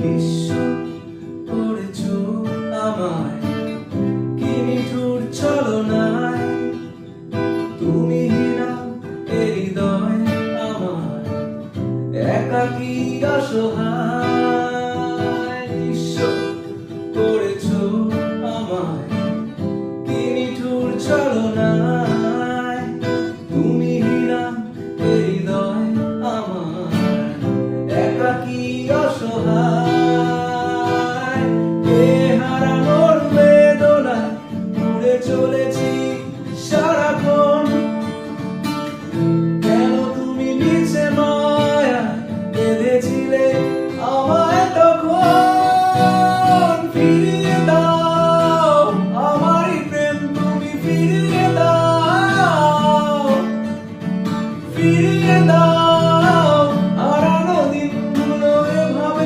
নিঃস্ব করেছো আমায়, কি নিঠুর ছলনায়। তুমি না এ হৃদয় আমার, একাকী অসহায়। নিঃস্ব করেছো আমায়, কি নিঠুর ছলনায়। তুমি না এ হৃদয় আমার, একাকী অসহায়।